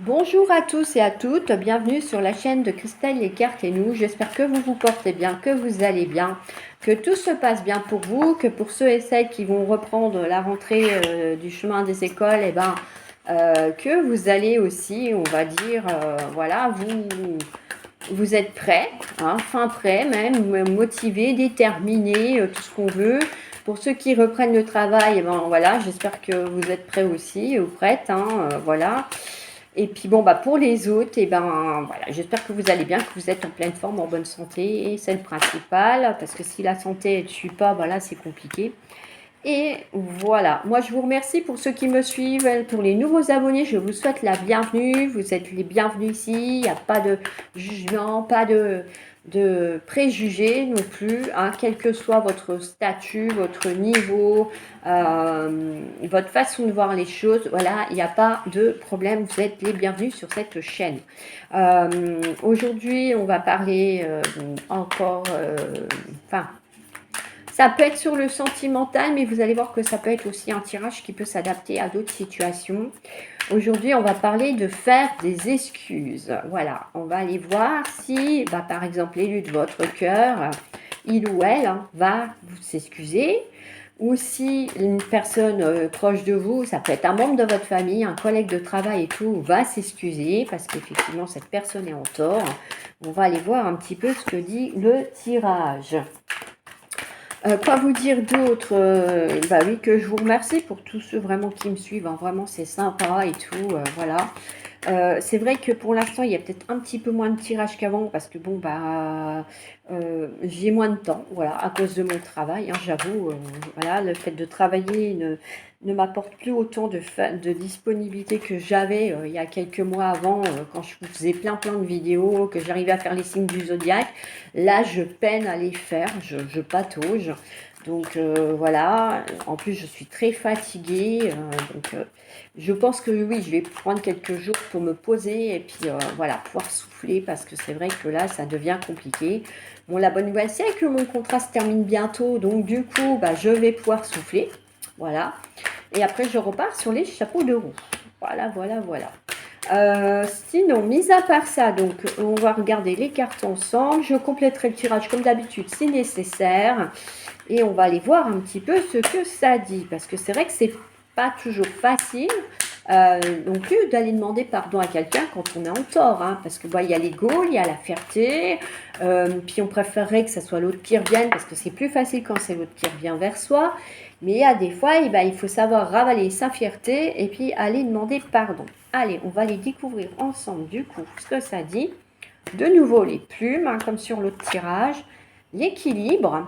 Bonjour à tous et à toutes, bienvenue sur la chaîne de Christelle Les Cartes et nous. J'espère que vous vous portez bien, que vous allez bien, que tout se passe bien pour vous, que pour ceux et celles qui vont reprendre la rentrée du chemin des écoles, que vous allez aussi, on va dire, voilà, vous êtes prêts, hein, fin prêts même, motivés, déterminés, tout ce qu'on veut. Pour ceux qui reprennent le travail, voilà, j'espère que vous êtes prêts aussi ou prêtes, voilà. Et puis bon, pour les autres, voilà, j'espère que vous allez bien, que vous êtes en pleine forme, en bonne santé, et c'est le principal, parce que si la santé ne suit pas, voilà, c'est compliqué. Et voilà, moi je vous remercie pour ceux qui me suivent, pour les nouveaux abonnés, je vous souhaite la bienvenue, vous êtes les bienvenus ici, il n'y a pas de jugement, pas de préjugés non plus, hein, quel que soit votre statut, votre niveau, votre façon de voir les choses, voilà, il n'y a pas de problème, vous êtes les bienvenus sur cette chaîne. Aujourd'hui, on va parler encore, ça peut être sur le sentimental, mais vous allez voir que ça peut être aussi un tirage qui peut s'adapter à d'autres situations. Aujourd'hui, on va parler de faire des excuses. Voilà, on va aller voir si, par exemple, l'élu de votre cœur, il ou elle, va vous s'excuser. Ou si une personne proche de vous, ça peut être un membre de votre famille, un collègue de travail et tout, va s'excuser parce qu'effectivement, cette personne est en tort. On va aller voir un petit peu ce que dit le tirage. Quoi vous dire d'autre? Oui, que je vous remercie pour tous ceux vraiment qui me suivent, hein. Vraiment, c'est sympa et tout, voilà. C'est vrai que pour l'instant, il y a peut-être un petit peu moins de tirage qu'avant parce que bon, j'ai moins de temps, voilà, à cause de mon travail, hein, j'avoue. Voilà, le fait de travailler ne m'apporte plus autant de disponibilité que j'avais il y a quelques mois avant, quand je faisais plein de vidéos, que j'arrivais à faire les signes du zodiaque. Là, je peine à les faire, je patauge. Donc voilà, en plus je suis très fatiguée, je pense que oui, je vais prendre quelques jours pour me poser et puis voilà, pouvoir souffler parce que c'est vrai que là, ça devient compliqué. Bon, la bonne nouvelle, c'est que mon contrat se termine bientôt, donc du coup, je vais pouvoir souffler, voilà. Et après, je repars sur les chapeaux de roue. Voilà, voilà, voilà. Sinon, mis à part ça, donc on va regarder les cartes ensemble. Je compléterai le tirage comme d'habitude si nécessaire. Et on va aller voir un petit peu ce que ça dit. Parce que c'est vrai que c'est pas toujours facile non plus d'aller demander pardon à quelqu'un quand on est en tort. Hein, parce que il y a l'ego, il y a la fierté. Puis on préférerait que ce soit l'autre qui revienne parce que c'est plus facile quand c'est l'autre qui revient vers soi. Mais il y a des fois, il faut savoir ravaler sa fierté et puis aller demander pardon. Allez, on va les découvrir ensemble du coup ce que ça dit. De nouveau les plumes, hein, comme sur l'autre tirage. L'équilibre.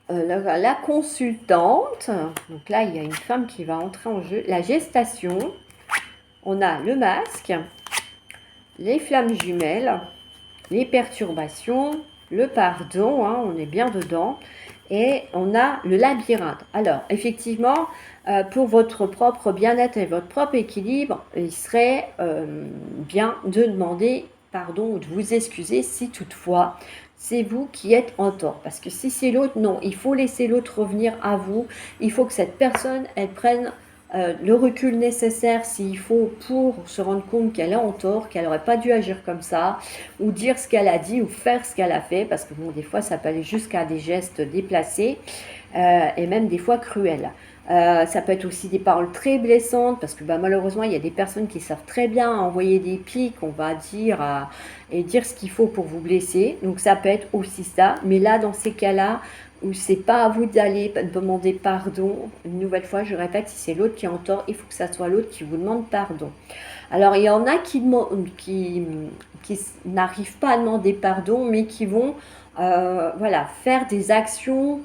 La consultante, donc là il y a une femme qui va entrer en jeu, la gestation, on a le masque, les flammes jumelles, les perturbations, le pardon, hein, on est bien dedans, et on a le labyrinthe. Alors effectivement, pour votre propre bien-être et votre propre équilibre, il serait bien de demander pardon ou de vous excuser si toutefois c'est vous qui êtes en tort. Parce que si c'est l'autre, non, il faut laisser l'autre revenir à vous. Il faut que cette personne, elle prenne le recul nécessaire s'il faut pour se rendre compte qu'elle est en tort, qu'elle n'aurait pas dû agir comme ça, ou dire ce qu'elle a dit, ou faire ce qu'elle a fait, parce que bon, des fois, ça peut aller jusqu'à des gestes déplacés, et même des fois cruels. Ça peut être aussi des paroles très blessantes parce que malheureusement il y a des personnes qui savent très bien envoyer des pics, on va dire, et dire ce qu'il faut pour vous blesser. Donc ça peut être aussi ça. Mais là, dans ces cas-là, où c'est pas à vous d'aller demander pardon, une nouvelle fois, je répète, si c'est l'autre qui est en tort, il faut que ça soit l'autre qui vous demande pardon. Alors il y en a qui n'arrivent pas à demander pardon, mais qui vont voilà, faire des actions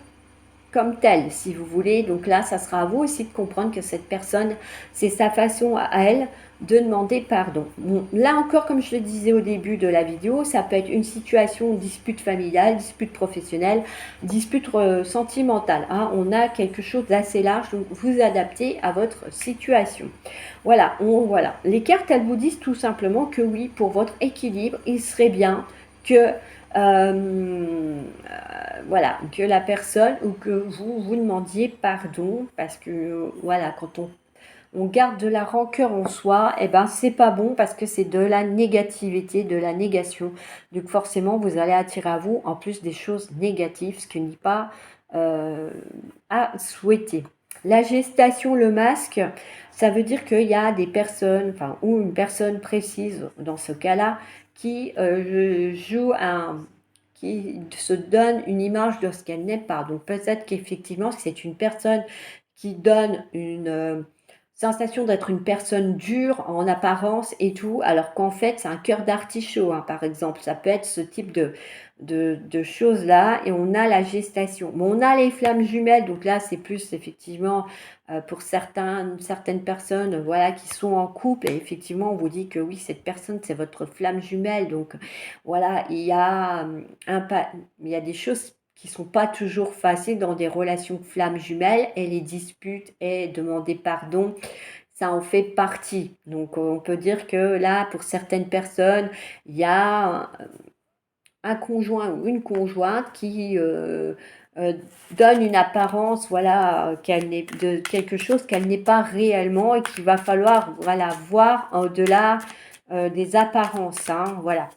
comme telle, si vous voulez. Donc là, ça sera à vous aussi de comprendre que cette personne, c'est sa façon à elle de demander pardon. Bon, là encore, comme je le disais au début de la vidéo, ça peut être une situation, dispute familiale, dispute professionnelle, dispute sentimentale. Hein. On a quelque chose d'assez large, donc vous adaptez à votre situation. Voilà, voilà. Les cartes, elles vous disent tout simplement que oui, pour votre équilibre, il serait bien que voilà, que la personne ou que vous demandiez pardon parce que voilà, quand on garde de la rancœur en soi, et ben c'est pas bon parce que c'est de la négativité, de la négation. Donc forcément, vous allez attirer à vous en plus des choses négatives, ce qui n'est pas à souhaiter. La gestation, le masque, ça veut dire qu'il y a des personnes, enfin, ou une personne précise dans ce cas-là, qui joue qui se donne une image de ce qu'elle n'est pas. Donc peut-être qu'effectivement, c'est une personne qui donne une sensation d'être une personne dure en apparence et tout, alors qu'en fait, c'est un cœur d'artichaut, hein, par exemple. Ça peut être ce type de choses-là. Et on a la gestation. Bon, on a les flammes jumelles, donc là, c'est plus effectivement pour certaines personnes voilà, qui sont en couple. Et effectivement, on vous dit que oui, cette personne, c'est votre flamme jumelle. Donc voilà, il y a des choses qui sont pas toujours faciles dans des relations flammes jumelles, et les disputes et demander pardon, ça en fait partie. Donc on peut dire que là, pour certaines personnes, il y a un conjoint ou une conjointe qui euh, donne une apparence, voilà, qu'elle n'est de quelque chose qu'elle n'est pas réellement, et qu'il va falloir, voilà, voir au-delà des apparences, hein, voilà.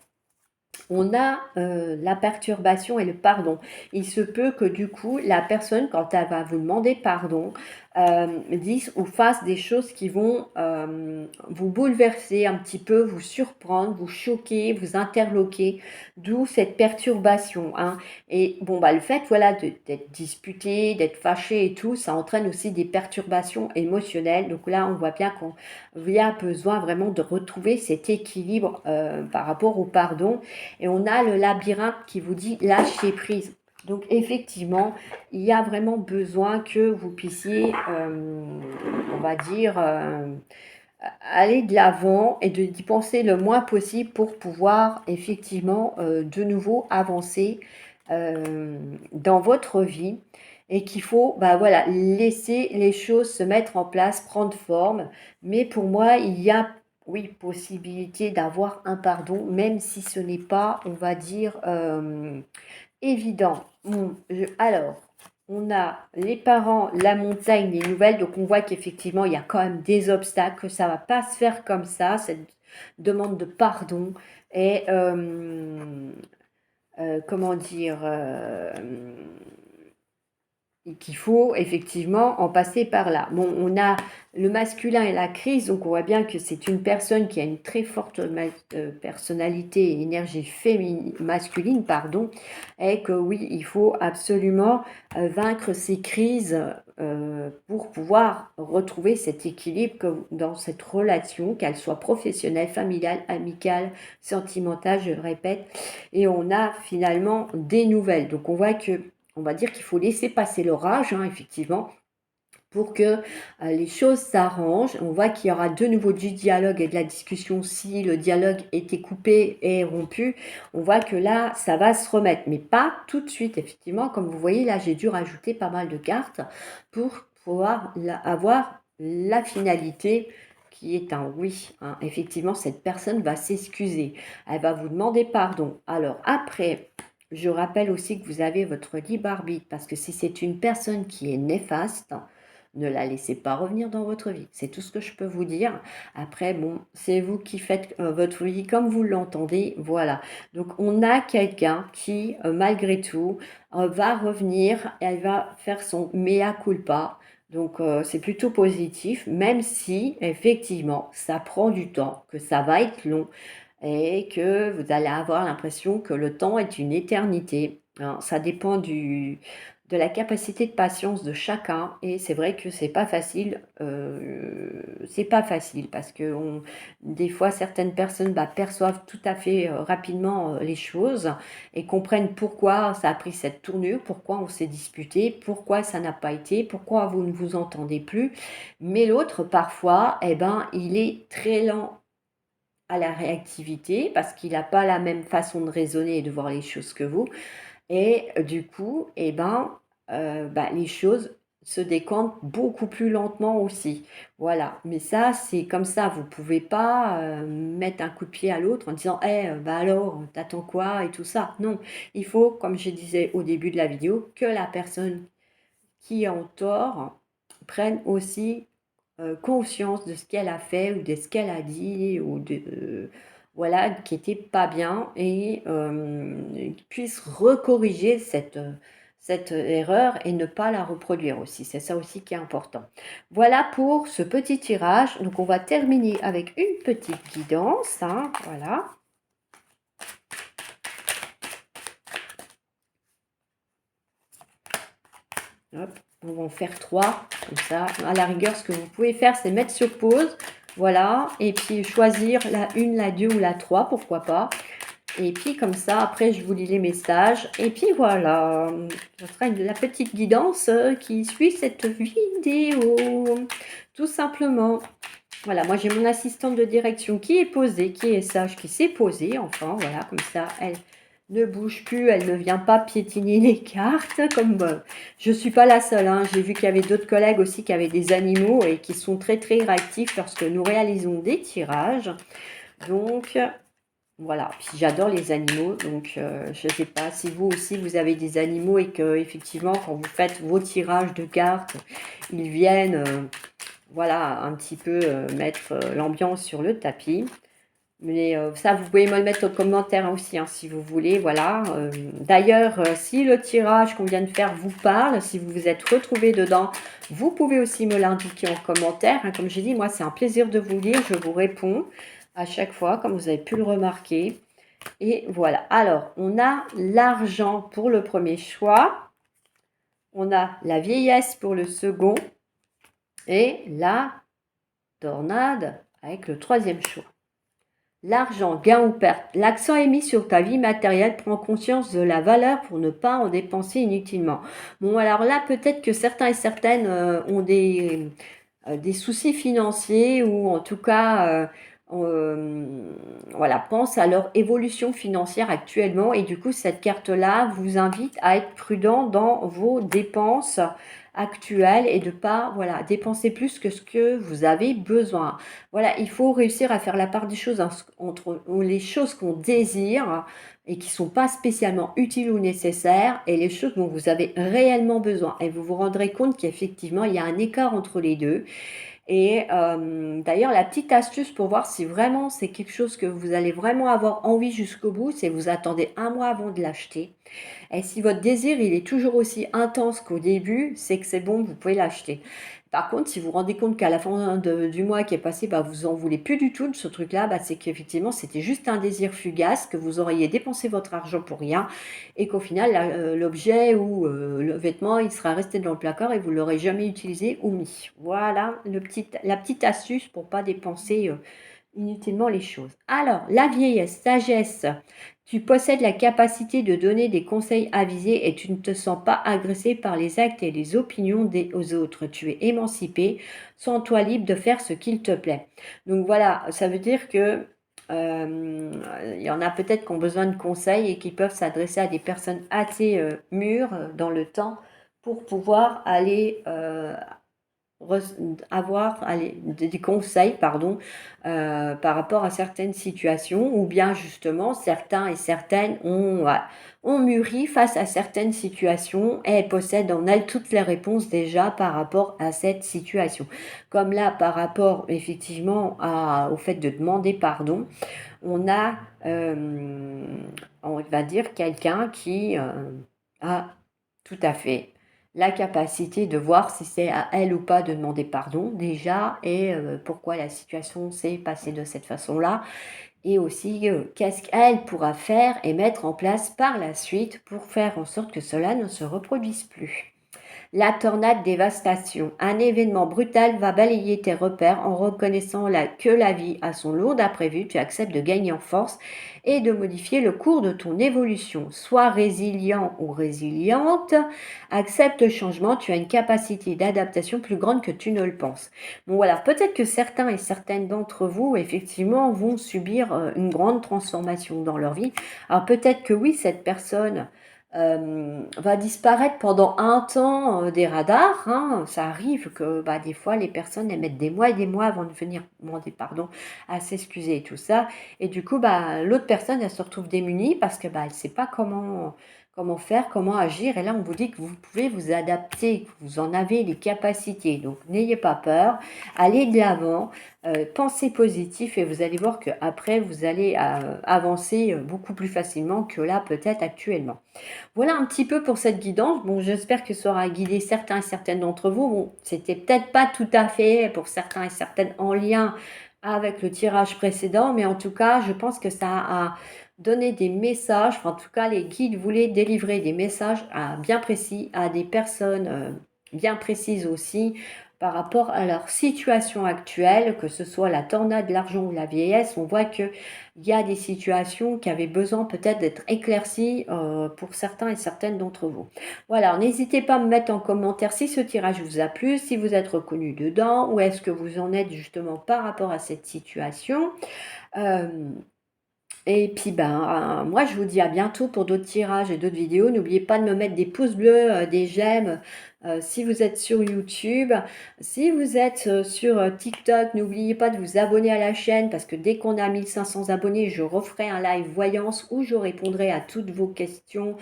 On a la perturbation et le pardon. Il se peut que du coup, la personne, quand elle va vous demander pardon, dise ou fasse des choses qui vont vous bouleverser un petit peu, vous surprendre, vous choquer, vous interloquer, d'où cette perturbation, hein. Et bon, bah, le fait voilà, d'être disputé, d'être fâché et tout, ça entraîne aussi des perturbations émotionnelles. Donc là, on voit bien qu'il y a besoin vraiment de retrouver cet équilibre par rapport au pardon. Et on a le labyrinthe qui vous dit lâcher prise. Donc effectivement, il y a vraiment besoin que vous puissiez, on va dire, aller de l'avant et d'y penser le moins possible pour pouvoir effectivement de nouveau avancer dans votre vie, et qu'il faut bah, voilà, laisser les choses se mettre en place, prendre forme. Mais pour moi, il y a oui, possibilité d'avoir un pardon, même si ce n'est pas, on va dire, évident. Alors, on a les parents, la montagne, les nouvelles. Donc, on voit qu'effectivement, il y a quand même des obstacles, que ça ne va pas se faire comme ça, cette demande de pardon. Et, comment dire, qu'il faut effectivement en passer par là. Bon, on a le masculin et la crise, donc on voit bien que c'est une personne qui a une très forte personnalité et énergie masculine, pardon, et que oui, il faut absolument vaincre ces crises pour pouvoir retrouver cet équilibre dans cette relation, qu'elle soit professionnelle, familiale, amicale, sentimentale, je le répète. Et on a finalement des nouvelles. Donc on voit que on va dire qu'il faut laisser passer l'orage, hein, effectivement, pour que les choses s'arrangent. On voit qu'il y aura de nouveau du dialogue et de la discussion si le dialogue était coupé et rompu. On voit que là, ça va se remettre, mais pas tout de suite, effectivement. Comme vous voyez, là, j'ai dû rajouter pas mal de cartes pour pouvoir avoir la finalité qui est un oui, hein. Effectivement, cette personne va s'excuser. Elle va vous demander pardon. Alors après, je rappelle aussi que vous avez votre libre arbitre, parce que si c'est une personne qui est néfaste, ne la laissez pas revenir dans votre vie. C'est tout ce que je peux vous dire. Après, bon, c'est vous qui faites votre vie comme vous l'entendez. Voilà. Donc, on a quelqu'un qui, malgré tout, va revenir, et elle va faire son mea culpa. Donc, c'est plutôt positif, même si, effectivement, ça prend du temps, que ça va être long, et que vous allez avoir l'impression que le temps est une éternité, hein. Ça dépend de la capacité de patience de chacun, et c'est vrai que c'est pas facile parce que des fois certaines personnes perçoivent tout à fait rapidement les choses et comprennent pourquoi ça a pris cette tournure, pourquoi on s'est disputé, pourquoi ça n'a pas été, pourquoi vous ne vous entendez plus. Mais l'autre, parfois, eh ben, il est très lent à la réactivité parce qu'il n'a pas la même façon de raisonner et de voir les choses que vous. Et du coup, eh ben, les choses se décantent beaucoup plus lentement aussi. Voilà. Mais ça, c'est comme ça. Vous ne pouvez pas mettre un coup de pied à l'autre en disant alors, t'attends quoi et tout ça. Non. Il faut, comme je disais au début de la vidéo, que la personne qui est en tort prenne aussi conscience de ce qu'elle a fait ou de ce qu'elle a dit ou voilà, qui était pas bien et puisse recorriger cette erreur et ne pas la reproduire aussi. C'est ça aussi qui est important. Voilà pour ce petit tirage. Donc, on va terminer avec une petite guidance, hein, voilà. Hop, on va en faire 3, comme ça. À la rigueur, ce que vous pouvez faire, c'est mettre sur pause. Voilà, et puis choisir la 1, la 2 ou la 3, pourquoi pas. Et puis comme ça, après, je vous lis les messages. Et puis voilà, ce sera la petite guidance qui suit cette vidéo, tout simplement. Voilà, moi j'ai mon assistante de direction qui est posée, qui est sage, qui s'est posée, enfin, voilà, comme ça, elle ne bouge plus, elle ne vient pas piétiner les cartes, comme je ne suis pas la seule, hein. J'ai vu qu'il y avait d'autres collègues aussi qui avaient des animaux et qui sont très très réactifs lorsque nous réalisons des tirages. Donc, voilà, puis j'adore les animaux, donc je ne sais pas si vous aussi vous avez des animaux et que effectivement quand vous faites vos tirages de cartes, ils viennent voilà, un petit peu mettre l'ambiance sur le tapis. Mais ça, vous pouvez me le mettre en commentaire aussi, hein, si vous voulez, voilà. D'ailleurs, si le tirage qu'on vient de faire vous parle, si vous vous êtes retrouvé dedans, vous pouvez aussi me l'indiquer en commentaire, hein. Comme j'ai dit, moi, c'est un plaisir de vous lire, je vous réponds à chaque fois, comme vous avez pu le remarquer. Et voilà. Alors, on a l'argent pour le premier choix. On a la vieillesse pour le second. Et la tornade avec le troisième choix. L'argent, gain ou perte. L'accent est mis sur ta vie matérielle. Prends conscience de la valeur pour ne pas en dépenser inutilement. Bon, alors là, peut-être que certains et certaines ont des soucis financiers ou en tout cas voilà, pensent à leur évolution financière actuellement et du coup cette carte-là vous invite à être prudent dans vos dépenses actuelles et de pas voilà, dépenser plus que ce que vous avez besoin. Voilà, il faut réussir à faire la part des choses entre les choses qu'on désire et qui ne sont pas spécialement utiles ou nécessaires et les choses dont vous avez réellement besoin. Et vous vous rendrez compte qu'effectivement, il y a un écart entre les deux. Et d'ailleurs, la petite astuce pour voir si vraiment c'est quelque chose que vous allez vraiment avoir envie jusqu'au bout, c'est vous attendez un mois avant de l'acheter. Et si votre désir, il est toujours aussi intense qu'au début, c'est que c'est bon, vous pouvez l'acheter. Par contre, si vous vous rendez compte qu'à la fin du mois qui est passé, bah, vous en voulez plus du tout de ce truc-là, bah, c'est qu'effectivement, c'était juste un désir fugace, que vous auriez dépensé votre argent pour rien, et qu'au final, l'objet ou le vêtement, il sera resté dans le placard et vous ne l'aurez jamais utilisé ou mis. Voilà la petite astuce pour pas dépenser inutilement les choses. Alors, la vieillesse, sagesse. Tu possèdes la capacité de donner des conseils avisés et tu ne te sens pas agressé par les actes et les opinions des autres. Tu es émancipé, sens-toi libre de faire ce qu'il te plaît. Donc voilà, ça veut dire que il y en a peut-être qui ont besoin de conseils et qui peuvent s'adresser à des personnes assez mûres dans le temps pour pouvoir aller avoir des conseils pardon, par rapport à certaines situations ou bien justement certains et certaines ont mûri face à certaines situations et elles possèdent en elles toutes les réponses déjà par rapport à cette situation. Comme là par rapport effectivement au fait de demander pardon, on a on va dire quelqu'un qui a tout à fait la capacité de voir si c'est à elle ou pas de demander pardon déjà et pourquoi la situation s'est passée de cette façon-là et aussi qu'est-ce qu'elle pourra faire et mettre en place par la suite pour faire en sorte que cela ne se reproduise plus. La tornade dévastation. Un événement brutal va balayer tes repères en reconnaissant que la vie a son lot d'imprévus. Tu acceptes de gagner en force et de modifier le cours de ton évolution. Sois résilient ou résiliente. Accepte le changement. Tu as une capacité d'adaptation plus grande que tu ne le penses. Bon voilà, peut-être que certains et certaines d'entre vous, effectivement, vont subir une grande transformation dans leur vie. Alors peut-être que oui, cette personne va disparaître pendant un temps des radars. Hein. Ça arrive que bah, des fois les personnes elles mettent des mois et des mois avant de venir demander pardon, à s'excuser et tout ça. Et du coup, bah, l'autre personne elle se retrouve démunie parce que bah, elle ne sait pas comment faire, comment agir. Et là, on vous dit que vous pouvez vous adapter, que vous en avez les capacités. Donc, n'ayez pas peur, allez de l'avant, pensez positif et vous allez voir qu'après, vous allez avancer beaucoup plus facilement que là, peut-être actuellement. Voilà un petit peu pour cette guidance. Bon, j'espère que ça aura guidé certains et certaines d'entre vous. Bon, c'était peut-être pas tout à fait pour certains et certaines en lien avec le tirage précédent, mais en tout cas, je pense que ça a donné des messages. Enfin, en tout cas, les guides voulaient délivrer des messages bien précis à des personnes bien précises aussi par rapport à leur situation actuelle, que ce soit la tornade, l'argent ou la vieillesse. On voit que il y a des situations qui avaient besoin peut-être d'être éclaircies pour certains et certaines d'entre vous. Voilà, n'hésitez pas à me mettre en commentaire si ce tirage vous a plu, si vous êtes reconnu dedans, ou est-ce que vous en êtes justement par rapport à cette situation. Euh, et puis, moi, je vous dis à bientôt pour d'autres tirages et d'autres vidéos. N'oubliez pas de me mettre des pouces bleus, des j'aime si vous êtes sur YouTube. Si vous êtes sur TikTok, n'oubliez pas de vous abonner à la chaîne parce que dès qu'on a 1500 abonnés, je referai un live voyance où je répondrai à toutes vos questions,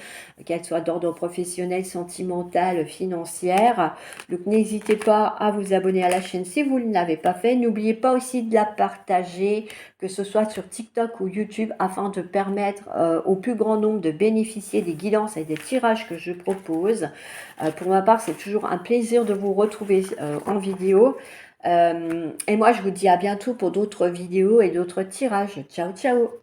qu'elles soient d'ordre professionnel, sentimental, financière. Donc, n'hésitez pas à vous abonner à la chaîne si vous ne l'avez pas fait. N'oubliez pas aussi de la partager, que ce soit sur TikTok ou YouTube, afin de permettre au plus grand nombre de bénéficier des guidances et des tirages que je propose. Pour ma part, c'est toujours un plaisir de vous retrouver en vidéo. Et moi, je vous dis à bientôt pour d'autres vidéos et d'autres tirages. Ciao, ciao!